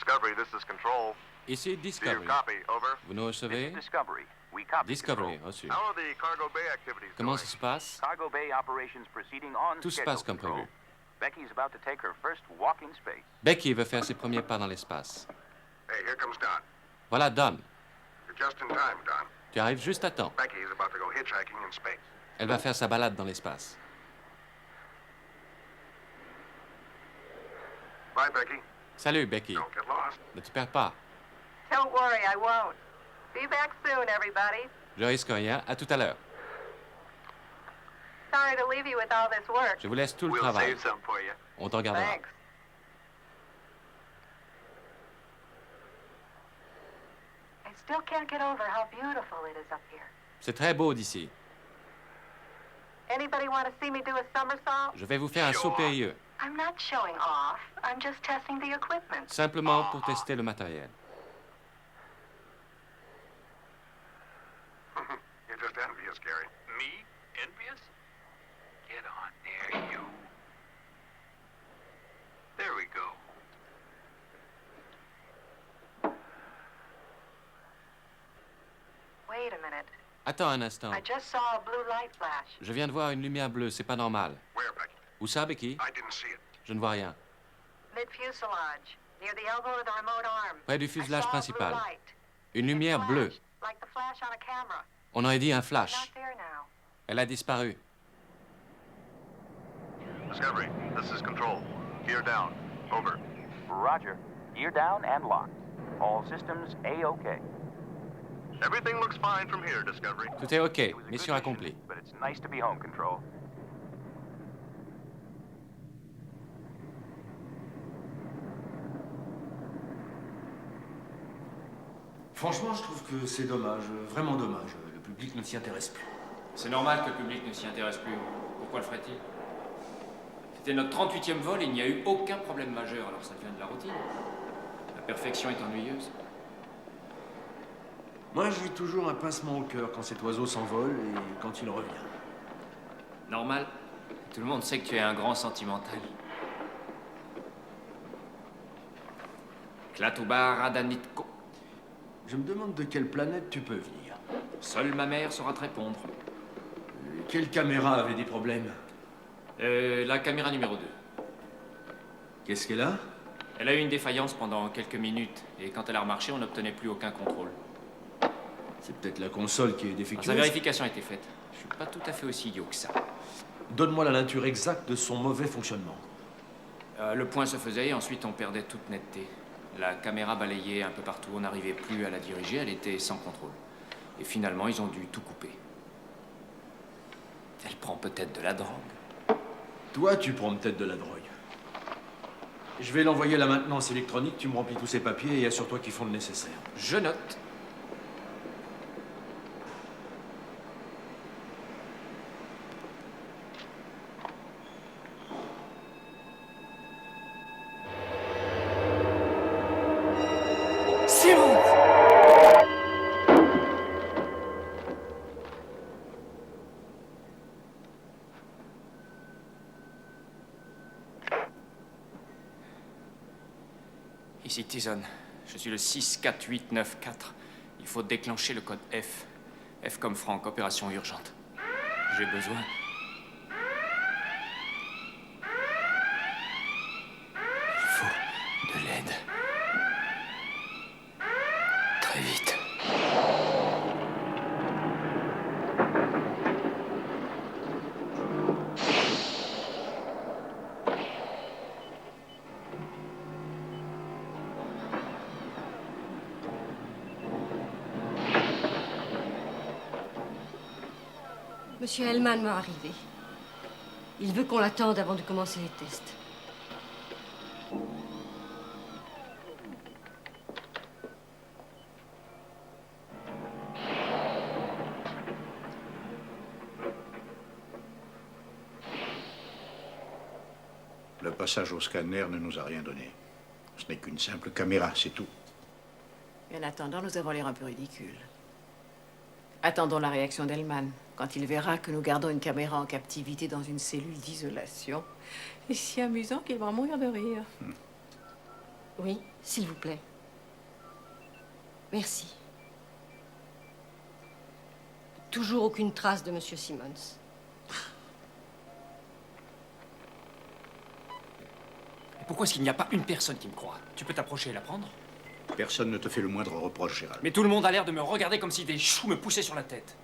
Discovery, this is Control. Ici Do you Discovery. copy? Over. Vous nous recevez? Discovery. We copy. Discovery, reçu. How are the Cargo Bay activities Comment going? ça se passe? Cargo Bay operations proceeding on Tout se schedule, passe comme Control. prévu. Becky's about to take her first walk in space. Becky veut faire ses premiers pas dans l'espace. Hey, here comes Don. Voilà Don. You're just in time, Don. Tu arrives juste à temps. Becky is about to go hitchhiking in space. Elle va faire sa balade dans l'espace. Bye, Becky. Salut, Becky. Don't get lost. Ne te perds pas. Don't worry, I won't. Be back soon, everybody. Je risque rien. À tout à l'heure. Sorry to leave you with all this work. Je vous laisse tout le We'll travail. save some for you. On te regardera. Thanks. I still can't get over how beautiful it is up here. C'est très beau d'ici. Anybody want to see me do a somersault? Je vais vous faire un saut périlleux. I'm not showing off. I'm just testing the equipment. Simplement pour tester le matériel. You're just envious, Gary. Me? Envious? Get on there, you. There we go. Wait a minute. Attends un instant. I just saw a blue light flash. Je viens de voir une lumière bleue. C'est pas normal. Where, Becky? Où ça, Becky? I didn't see it. Je ne vois rien. Mid-fuselage, near the elbow of the remote arm. Près du I fuselage saw a principal. blue light. Une It lumière bleue. flashed, like the flash on a camera. On aurait dit un Not flash. there now. Elle a disparu. Discovery, this is Control. Gear down. Over. Roger. Gear down and locked. All systems A-OK. Everything looks fine from here, Discovery. Tout est OK. It was a Mission good accomplie. mission, but it's nice to be home, Control. Franchement, je trouve que c'est dommage, vraiment dommage. Le public ne s'y intéresse plus. C'est normal que le public ne s'y intéresse plus. Pourquoi le ferait-il? C'était notre 38e vol et il n'y a eu aucun problème majeur, alors ça devient de la routine. La perfection est ennuyeuse. Moi, j'ai toujours un pincement au cœur quand cet oiseau s'envole et quand il revient. Normal. Tout le monde sait que tu es un grand sentimental. Klatoubar Adanitko. Je me demande de quelle planète tu peux venir. Seule ma mère saura te répondre. Quelle caméra avait des problèmes? La caméra numéro 2. Qu'est-ce qu'elle a? Elle a eu une défaillance pendant quelques minutes, et quand elle a remarché, on n'obtenait plus aucun contrôle. C'est peut-être la console qui est Alors, défectueuse. sa vérification a été faite. Je suis pas tout à fait aussi idiot que ça. Donne-moi la nature exacte de son mauvais fonctionnement. Le point se faisait et ensuite on perdait toute netteté. La caméra balayait un peu partout, on n'arrivait plus à la diriger, elle était sans contrôle. Et finalement, ils ont dû tout couper. Elle prend peut-être de la drogue. Toi, tu prends peut-être de la drogue. Je vais l'envoyer à la maintenance électronique, tu me remplis tous ces papiers et assure-toi qu'ils font le nécessaire. Je note. Ici Tyson, je suis le 64894. Il faut déclencher le code F. F comme Franck, opération urgente. J'ai besoin. Il faut de l'aide. Très vite. Monsieur Hellman m'est arrivé. Il veut qu'on l'attende avant de commencer les tests. Le passage au scanner ne nous a rien donné. Ce n'est qu'une simple caméra, c'est tout. Et en attendant, nous avons l'air un peu ridicules. Attendons la réaction d'Hellman, quand il verra que nous gardons une caméra en captivité dans une cellule d'isolation. C'est si amusant qu'il va mourir de rire. Oui, s'il vous plaît. Merci. Toujours aucune trace de Monsieur Simmons. Et pourquoi est-ce qu'il n'y a pas une personne qui me croit? Tu peux t'approcher et la prendre? Personne ne te fait le moindre reproche, Gérald. Mais tout le monde a l'air de me regarder comme si des choux me poussaient sur la tête.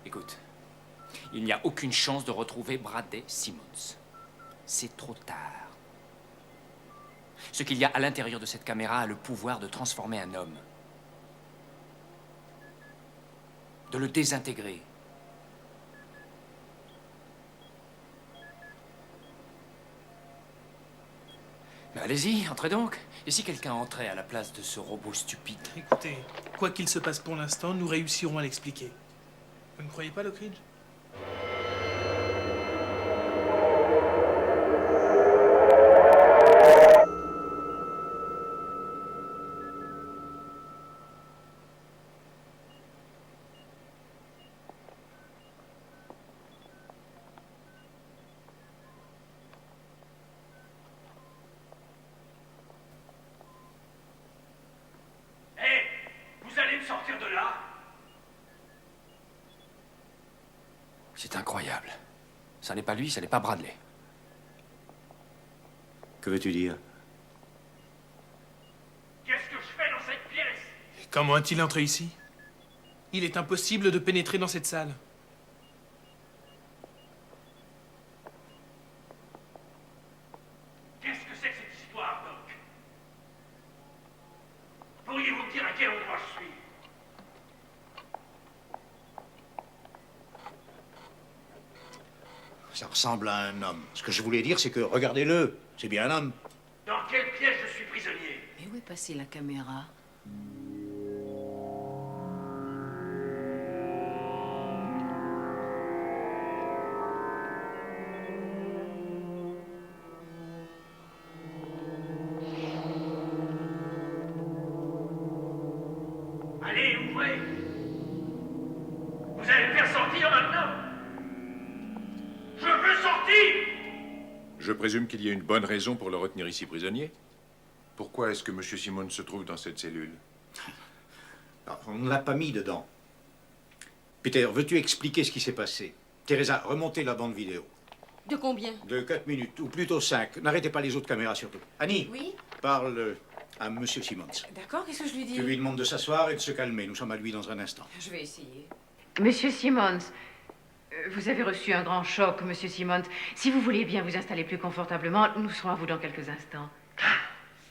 Écoute, il n'y a aucune chance de retrouver Bradley Simmons. C'est trop tard. Ce qu'il y a à l'intérieur de cette caméra a le pouvoir de transformer un homme. De le désintégrer. Mais allez-y, entrez donc. Et si quelqu'un entrait à la place de ce robot stupide? Écoutez, quoi qu'il se passe pour l'instant, nous réussirons à l'expliquer. Vous ne croyez pas, Lockridge? Vous allez me sortir de là? C'est incroyable. Ça n'est pas lui, ça n'est pas Bradley. Que veux-tu dire? Qu'est-ce que je fais dans cette pièce? Comment est-il entré ici? Il est impossible de pénétrer dans cette salle. Qu'est-ce que c'est que cette histoire, Doc? Pourriez-vous me dire à quel endroit je suis? Ça ressemble à un homme. Ce que je voulais dire, c'est que, regardez-le, c'est bien un homme. Dans quel piège je suis prisonnier? Mais où est passée la caméra? Allez, ouvrez! Vous allez me faire sortir maintenant? Je veux sortir! Je présume qu'il y a une bonne raison pour le retenir ici prisonnier. Pourquoi est-ce que M. Simmons se trouve dans cette cellule? Alors, on ne l'a pas mis dedans. Peter, veux-tu expliquer ce qui s'est passé? Teresa, remontez la bande vidéo. De combien? De 4 minutes, ou plutôt 5. N'arrêtez pas les autres caméras, surtout. Annie, Oui? parle à M. Simmons. D'accord, qu'est-ce que je lui dis? Tu lui demandes de s'asseoir et de se calmer. Nous sommes à lui dans un instant. Je vais essayer. Monsieur Simmons, vous avez reçu un grand choc, Monsieur Simmons. Si vous voulez bien vous installer plus confortablement, nous serons à vous dans quelques instants.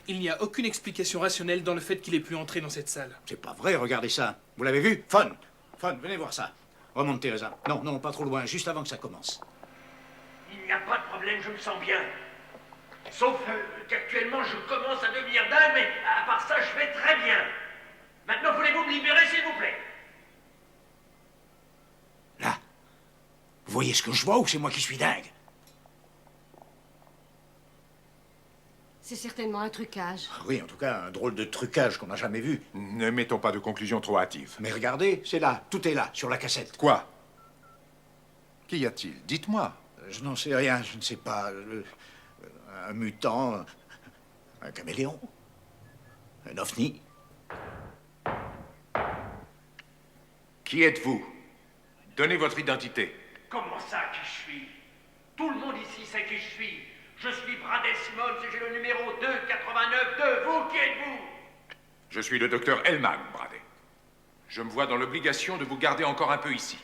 Il n'y a aucune explication rationnelle dans le fait qu'il ait pu entrer dans cette salle. C'est pas vrai, regardez ça. Vous l'avez vu? Fun, venez voir ça. Remonte, Teresa. Non, non, pas trop loin, juste avant que ça commence. Il n'y a pas de problème, je me sens bien. Sauf qu'actuellement, je commence à devenir dingue, mais à part ça, je vais très bien. Maintenant, voulez-vous me libérer, s'il vous plaît? Là. Vous voyez ce que je vois ou c'est moi qui suis dingue? C'est certainement un trucage. Oui, en tout cas, un drôle de trucage qu'on n'a jamais vu. Ne mettons pas de conclusions trop hâtives. Mais regardez, c'est là, tout est là, sur la cassette. Quoi? Qu'y a-t-il? Dites-moi. Je n'en sais rien, je ne sais pas. Un mutant, un caméléon, un ovni. Qui êtes-vous? Donnez votre identité. Comment ça, qui je suis? Tout le monde ici sait qui je suis. Je suis Bradley Simmons et j'ai le numéro 289-2. Vous, qui êtes-vous? Je suis le docteur Hellman, Bradley. Je me vois dans l'obligation de vous garder encore un peu ici.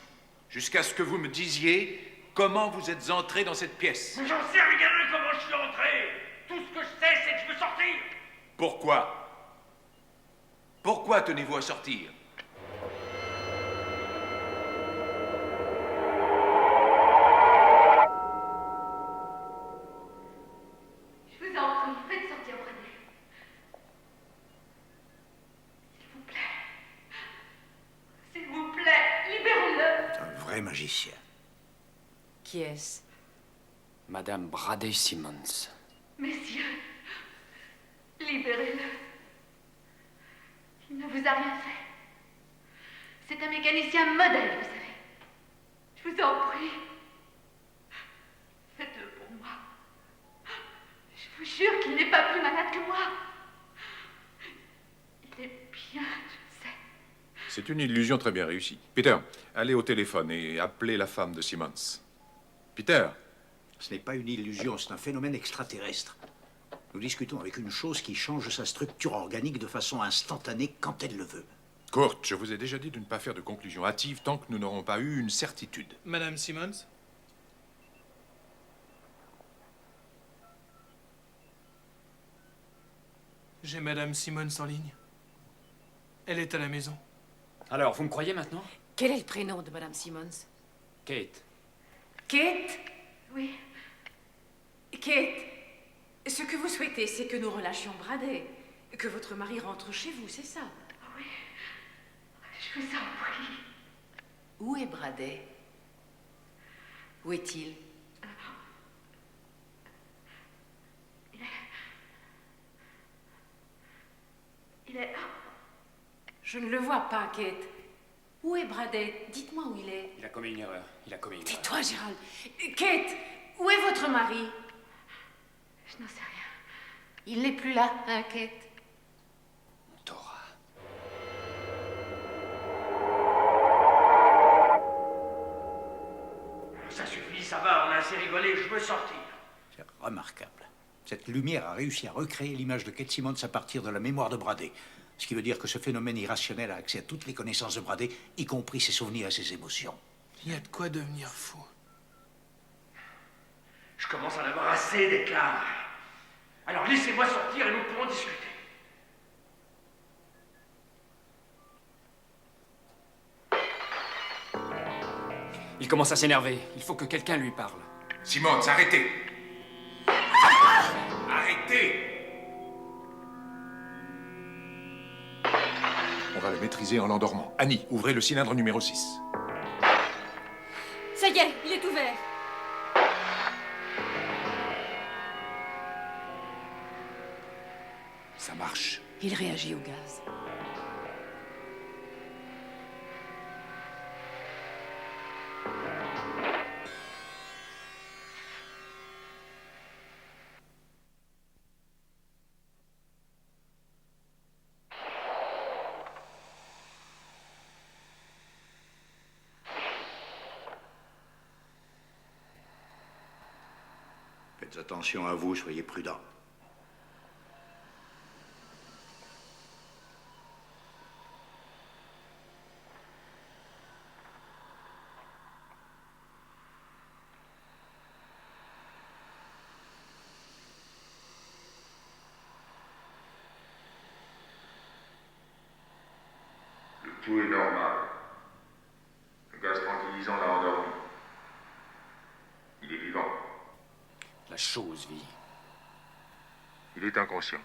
Jusqu'à ce que vous me disiez comment vous êtes entré dans cette pièce. J'en sais rien comment je suis entré. Tout ce que je sais, c'est que je veux sortir. Pourquoi? Pourquoi tenez-vous à sortir? Je vous en prie, faites sortir Bradley. S'il vous plaît. S'il vous plaît, libérez-le. C'est un vrai magicien. Qui est-ce? Madame Bradley Simmons. Messieurs, libérez-le. Il ne vous a rien fait. C'est un mécanicien modèle, vous savez. Je vous en prie. Faites-le pour moi. Je vous jure qu'il n'est pas plus malade que moi. Il est bien, je sais. C'est une illusion très bien réussie. Peter, allez au téléphone et appelez la femme de Simmons. Peter. Ce n'est pas une illusion, c'est un phénomène extraterrestre. Nous discutons avec une chose qui change sa structure organique de façon instantanée quand elle le veut. Kurt, je vous ai déjà dit de ne pas faire de conclusions hâtives tant que nous n'aurons pas eu une certitude. Madame Simmons? J'ai Madame Simmons en ligne. Elle est à la maison. Alors, vous me croyez maintenant? Quel est le prénom de Madame Simmons? Kate. Kate? Oui. Kate, ce que vous souhaitez, c'est que nous relâchions Bradley. Que votre mari rentre chez vous, c'est ça? Oui. Je vous en prie. Où est Bradley? Où est-il? Il est... Je ne le vois pas, Kate. Où est Bradley? Dites-moi où il est. Il a commis une erreur. Tais-toi, Gérald. Kate, où est votre mari? Je n'en sais rien. Il n'est plus là, hein, Kate? Ça suffit, ça va, on a assez rigolé, je veux sortir. C'est remarquable. Cette lumière a réussi à recréer l'image de Kate Simmons à partir de la mémoire de Bradley. Ce qui veut dire que ce phénomène irrationnel a accès à toutes les connaissances de Bradley, y compris ses souvenirs et ses émotions. Il y a de quoi devenir fou. Je commence à en avoir assez d'être là. Alors laissez-moi sortir et nous pourrons discuter. Il commence à s'énerver. Il faut que quelqu'un lui parle. Simmons, arrêtez. Arrêtez. On va le maîtriser en l'endormant. Annie, ouvrez le cylindre numéro 6. Ça y est, il est ouvert. Ça marche. Il réagit au gaz. Faites attention à vous, soyez prudents. Le pouls est normal. Le gaz tranquillisant l'a endormi. Il est vivant. La chose vit. Il est inconscient.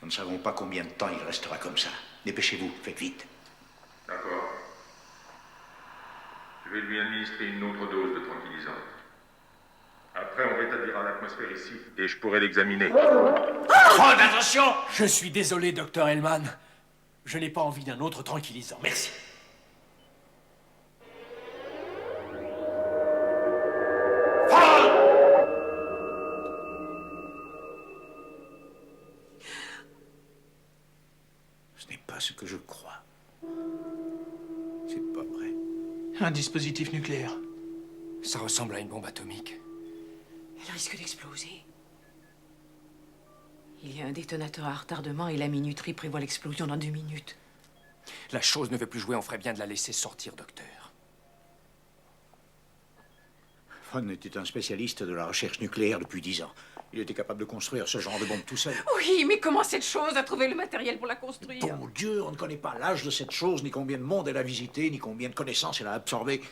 Nous ne savons pas combien de temps il restera comme ça. Dépêchez-vous, faites vite. D'accord. Je vais lui administrer une autre dose de tranquillisant. Après, on rétablira l'atmosphère ici et je pourrai l'examiner. Oh, attention! Je suis désolé, docteur Hellman. Je n'ai pas envie d'un autre tranquillisant. Merci. Ce n'est pas ce que je crois. C'est pas vrai. Un dispositif nucléaire. Ça ressemble à une bombe atomique. Elle risque d'exploser. Il y a un détonateur à retardement et la minuterie prévoit l'explosion dans 2 minutes. La chose ne veut plus jouer, on ferait bien de la laisser sortir, docteur. Von était un spécialiste de la recherche nucléaire depuis 10 ans. Il était capable de construire ce genre de bombe tout seul. Oui, mais comment cette chose a trouvé le matériel pour la construire? Bon Dieu, on ne connaît pas l'âge de cette chose, ni combien de monde elle a visité, ni combien de connaissances elle a absorbé.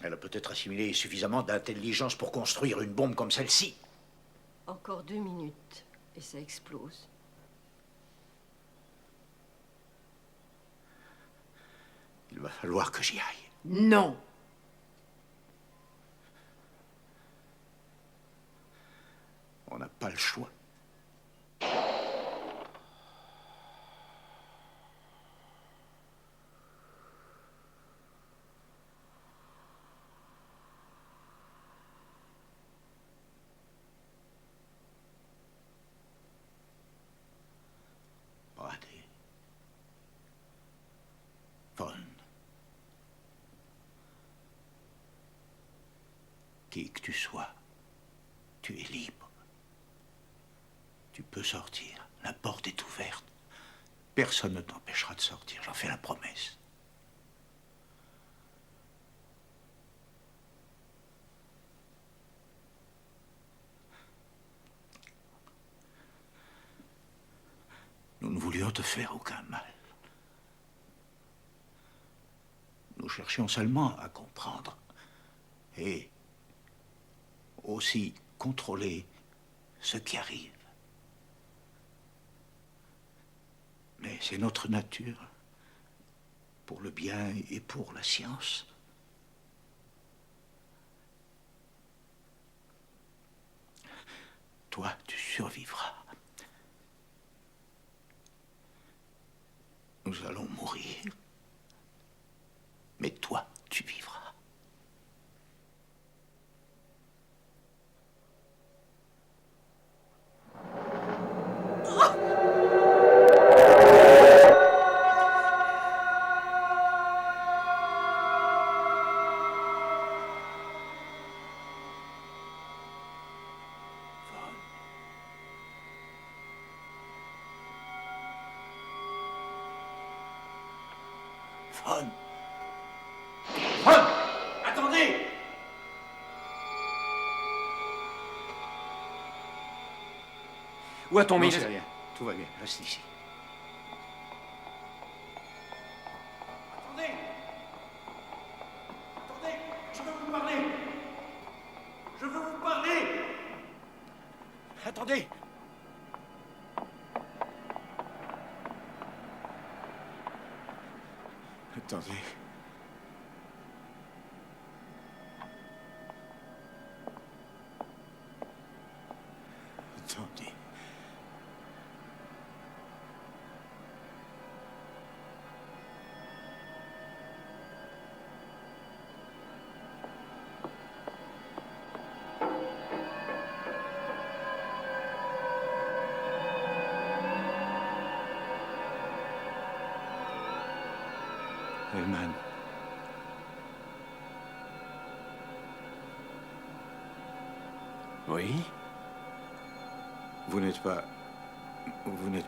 Elle a peut-être assimilé suffisamment d'intelligence pour construire une bombe comme celle-ci. Encore 2 minutes et ça explose. Il va falloir que j'y aille. Non. On n'a pas le choix. Qui que tu sois, tu es libre. Tu peux sortir. La porte est ouverte. Personne ne t'empêchera de sortir, j'en fais la promesse. Nous ne voulions te faire aucun mal. Nous cherchions seulement à comprendre et aussi contrôler ce qui arrive. Mais c'est notre nature, pour le bien et pour la science. Toi, tu survivras. Nous allons mourir. Mais toi, tu vivras. Fawn. Fawn! Attendez! Où a-t-on mis? Non, c'est rien. Tout va bien. Reste ici. Attendez! Attendez! Je veux vous parler! Je veux vous parler! Attendez! Attendez. Attendez. Hellman. Oui? Vous n'êtes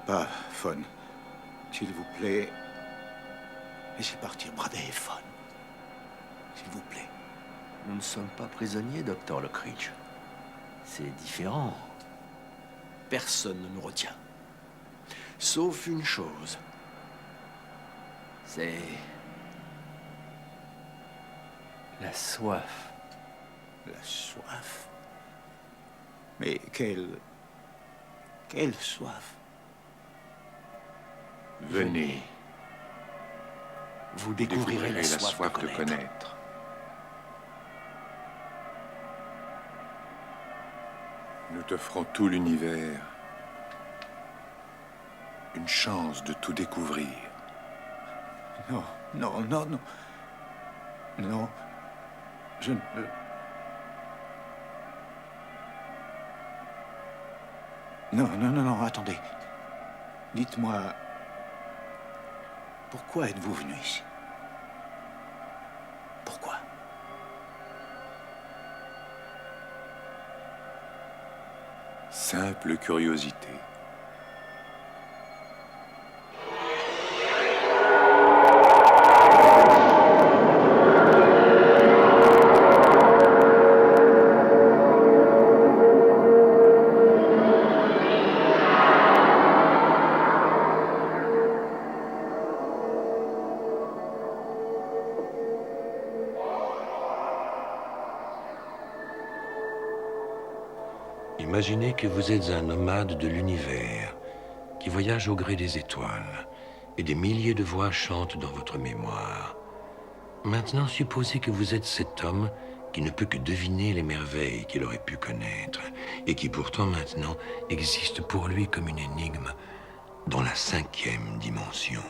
pas Fawn. S'il vous plaît, laissez partir Bradley et Fawn. S'il vous plaît. Nous ne sommes pas prisonniers, docteur Lockridge. C'est différent. Personne ne nous retient. Sauf une chose. C'est la soif. La soif? Mais quelle soif? Venez. Vous découvrirez la soif de connaître. Nous t'offrons tout l'univers. Une chance de tout découvrir. Non, non, non, non. Non. Je ne peux. Non, non, non, non, attendez. Dites-moi, pourquoi êtes-vous venu ici? Pourquoi? Simple curiosité. Imaginez que vous êtes un nomade de l'univers qui voyage au gré des étoiles et des milliers de voix chantent dans votre mémoire. Maintenant, supposez que vous êtes cet homme qui ne peut que deviner les merveilles qu'il aurait pu connaître et qui pourtant maintenant existe pour lui comme une énigme dans la 5e dimension.